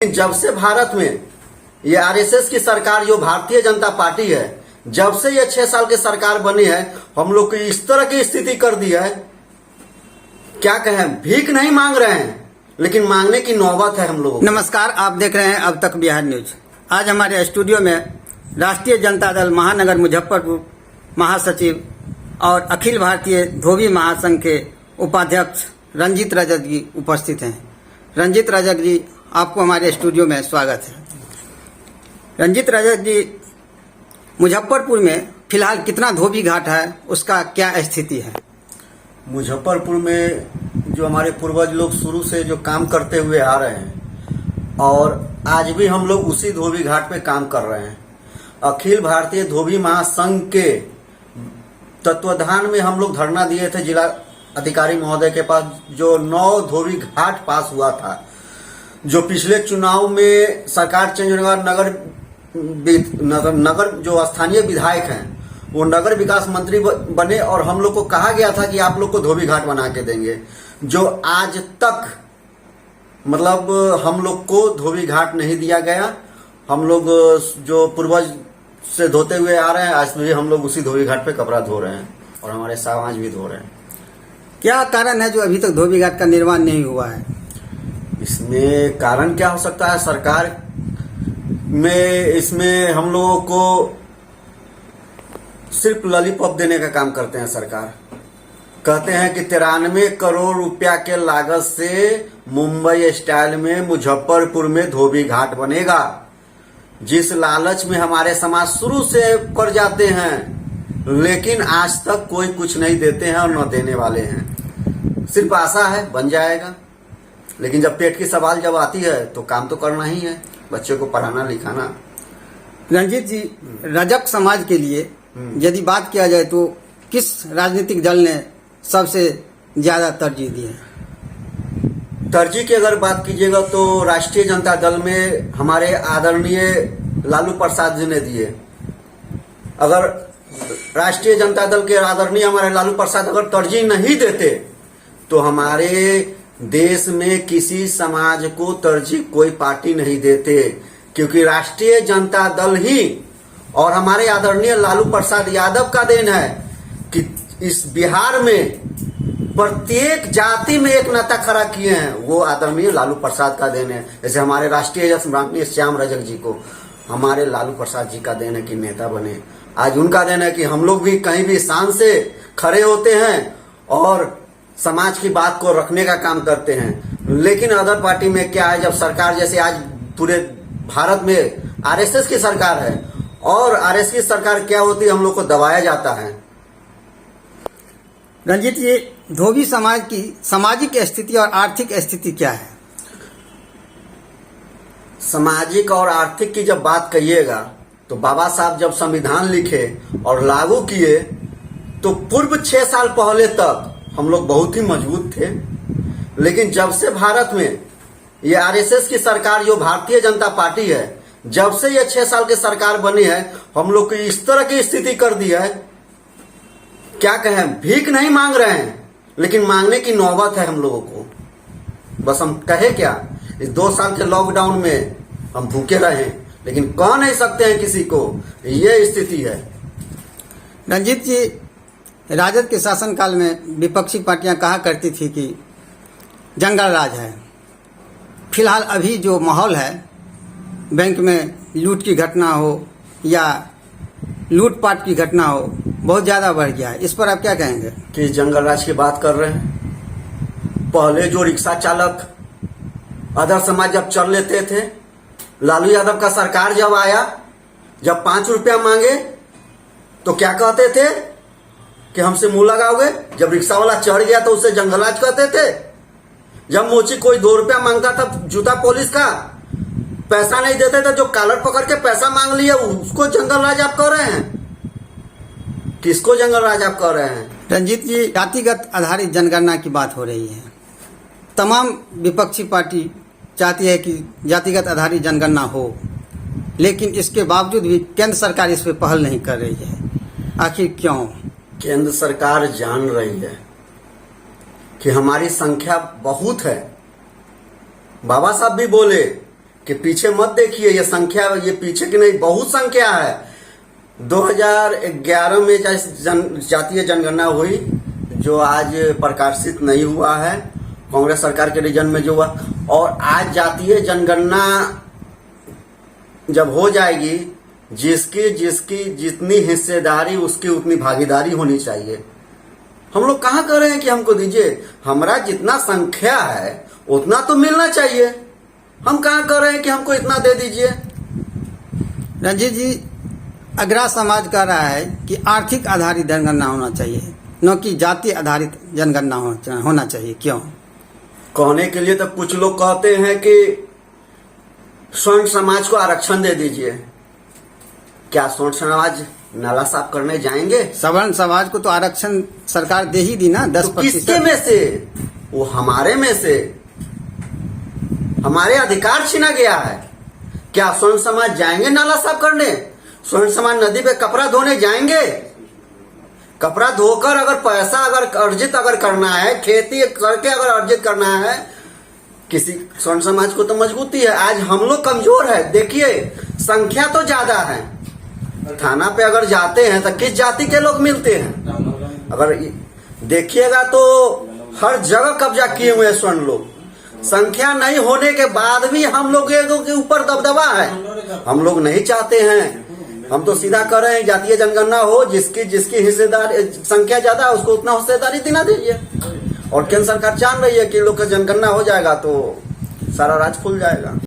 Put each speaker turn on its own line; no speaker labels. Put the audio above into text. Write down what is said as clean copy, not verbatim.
जब से भारत में ये आरएसएस की सरकार जो भारतीय जनता पार्टी है, जब से ये 6 साल की सरकार बनी है, हम लोग की इस तरह की स्थिति कर दी है। क्या कहें, भीख नहीं मांग रहे हैं, लेकिन मांगने की नौबत है हम लोगों को।
नमस्कार, आप देख रहे हैं अब तक बिहार न्यूज। आज हमारे स्टूडियो में राष्ट्रीय जनता दल महानगर मुजफ्फरपुर महासचिव और अखिल भारतीय धोबी महासंघ के उपाध्यक्ष रंजीत रजक जी उपस्थित हैं। रंजीत रजक जी, आपको हमारे स्टूडियो में स्वागत है। रंजीत रजक जी, मुजफ्फरपुर में फिलहाल कितना धोबी घाट है, उसका क्या स्थिति है?
मुजफ्फरपुर में जो हमारे पूर्वज लोग शुरू से जो काम करते हुए आ रहे हैं और आज भी हम लोग उसी धोबी घाट पे काम कर रहे हैं। अखिल भारतीय धोबी महासंघ के तत्वाधान में हम लोग धरना दिए थे जिला अधिकारी महोदय के पास, जो 9 धोबी घाट पास हुआ था। जो पिछले चुनाव में सरकार चेंज होने के बाद नगर जो स्थानीय विधायक हैं वो नगर विकास मंत्री बने और हम लोग को कहा गया था कि आप लोग को धोबी घाट बना के देंगे, जो आज तक मतलब हम लोग को धोबी घाट नहीं दिया गया। हम लोग जो पूर्वज से धोते हुए आ रहे हैं, आज भी हम लोग उसी धोबी घाट पे कपड़ा धो रहे हैं और हमारे समाज भी धो रहे हैं। क्या
कारण है जो अभी तक धोबी घाट का निर्माण नहीं हुआ है?
इसमें कारण क्या हो सकता है? सरकार में इसमें हम लोगों को सिर्फ लॉलीपॉप देने का काम करते हैं। सरकार कहते हैं कि 93 करोड़ रुपया के लागत से मुंबई स्टाइल में मुजफ्फरपुर में धोबी घाट बनेगा, जिस लालच में हमारे समाज शुरू से कर जाते हैं, लेकिन आज तक कोई कुछ नहीं देते हैं और न देने वाले हैं। सिर्फ आशा है बन जाएगा, लेकिन जब पेट की सवाल जब आती है तो काम तो करना ही है, बच्चों को पढ़ाना लिखाना।
रंजीत जी, रजक समाज के लिए यदि बात किया जाए तो किस राजनीतिक दल ने सबसे ज्यादा तरजीह दी है?
तरजीह की अगर बात कीजिएगा तो राष्ट्रीय जनता दल में हमारे आदरणीय लालू प्रसाद जी ने दिए। अगर राष्ट्रीय जनता दल के आदरणीय हमारे लालू प्रसाद अगर तरजीह नहीं देते तो हमारे देश में किसी समाज को तरजीह कोई पार्टी नहीं देते, क्योंकि राष्ट्रीय जनता दल ही और हमारे आदरणीय लालू प्रसाद यादव का देन है कि इस बिहार में प्रत्येक जाति में एक नेता खड़ा किए हैं। वो आदरणीय लालू प्रसाद का देन है। जैसे हमारे राष्ट्रीय माननीय श्याम रजक जी को हमारे लालू प्रसाद जी का देन है कि नेता बने। आज उनका देन है कि हम लोग भी कहीं भी शान से खड़े होते हैं और समाज की बात को रखने का काम करते हैं। लेकिन अदर पार्टी में क्या है, जब सरकार जैसे आज पूरे भारत में आरएसएस की सरकार है और आरएसएस की सरकार क्या होती है, हम लोग को दबाया जाता है।
रंजीत, ये धोबी समाज की सामाजिक स्थिति और आर्थिक स्थिति क्या है?
सामाजिक और आर्थिक की जब बात कहिएगा तो बाबा साहब जब संविधान लिखे और लागू किए तो पूर्व 6 साल पहले तक हम लोग बहुत ही मजबूत थे, लेकिन जब से भारत में ये आरएसएस की सरकार जो भारतीय जनता पार्टी है, जब से ये 6 साल की सरकार बनी है, हम लोग की इस तरह की स्थिति कर दी है। क्या कहें, भीख नहीं मांग रहे हैं, लेकिन मांगने की नौबत है हम लोगों को। बस हम कहे क्या, इस 2 साल के लॉकडाउन में हम भूखे रहे, लेकिन कह नहीं सकते हैं किसी को, ये स्थिति है।
रंजीत जी, राजद के शासनकाल में विपक्षी पार्टियां कहा करती थी कि जंगल राज है। फिलहाल अभी जो माहौल है, बैंक में लूट की घटना हो या लूटपाट की घटना हो, बहुत ज्यादा बढ़ गया है। इस पर आप क्या कहेंगे?
कि जंगल राज की बात कर रहे हैं। पहले जो रिक्शा चालक अदर समाज जब चल लेते थे, लालू यादव का सरकार जब आया, जब 5 रुपया मांगे तो क्या कहते थे कि हमसे मुंह लगाओगे। जब रिक्शा वाला चढ़ गया तो उसे जंगल राज कहते थे। जब मोची कोई 2 रुपया मांगता था जूता पॉलिश का, पैसा नहीं देते थे, जो कॉलर पकड़ के पैसा मांग लिया, उसको जंगल राज आप कह रहे हैं? किसको जंगल राज आप कह रहे हैं?
रंजीत जी, जातिगत आधारित जनगणना की बात हो रही है। तमाम विपक्षी पार्टी चाहती है कि जातिगत आधारित जनगणना हो, लेकिन इसके बावजूद भी केंद्र सरकार इस पर पहल नहीं कर रही है। आखिर क्यों?
केंद्र सरकार जान रही है कि हमारी संख्या बहुत है। बाबा साहब भी बोले कि पीछे मत देखिए, ये संख्या ये पीछे की नहीं, बहुत संख्या है। 2011 में जातीय जनगणना हुई, जो आज प्रकाशित नहीं हुआ है, कांग्रेस सरकार के रीजन में जो हुआ। और आज जातीय जनगणना जब हो जाएगी, जिसकी जिसकी जितनी हिस्सेदारी उसकी उतनी भागीदारी होनी चाहिए। हम लोग कहाँ कह रहे हैं कि हमको दीजिए, हमारा जितना संख्या है उतना तो मिलना चाहिए। हम कहाँ कह रहे हैं कि हमको इतना दे दीजिए।
रंजीत जी, अग्रा समाज कह रहा है कि आर्थिक आधारित जनगणना होना चाहिए, न कि जाति आधारित जनगणना होना चाहिए। क्यों?
कहने के लिए तो कुछ लोग कहते हैं कि स्वर्ण समाज को आरक्षण दे दीजिए। क्या स्वर्ण समाज नाला साफ करने जाएंगे?
सवर्ण समाज को तो आरक्षण सरकार दे ही दी ना, 10%।
तो किसके में से? वो हमारे में से, हमारे अधिकार छीना गया है। क्या स्वर्ण समाज जाएंगे नाला साफ करने? स्वर्ण समाज नदी पे कपड़ा धोने जाएंगे? कपड़ा धोकर अगर पैसा अगर अर्जित अगर करना है, खेती करके अगर अर्जित करना है, किसी स्वर्ण समाज को तो मजबूती है। आज हम लोग कमजोर है। देखिए, संख्या तो ज्यादा है। थाना पे अगर जाते हैं तो किस जाति के लोग मिलते हैं? अगर देखिएगा तो हर जगह कब्जा किए हुए हैं स्वर्ण लोग। संख्या नहीं होने के बाद भी हम लोग के ऊपर दबदबा है। हम लोग नहीं चाहते हैं। हम तो सीधा कर रहे हैं जातीय जनगणना हो, जिसकी जिसकी हिस्सेदार संख्या ज्यादा है उसको उतना हिस्सेदारी दिला दीजिए। और केंद्र सरकार जान रही है कि लोग का जनगणना हो जाएगा तो सारा राज खुल जाएगा।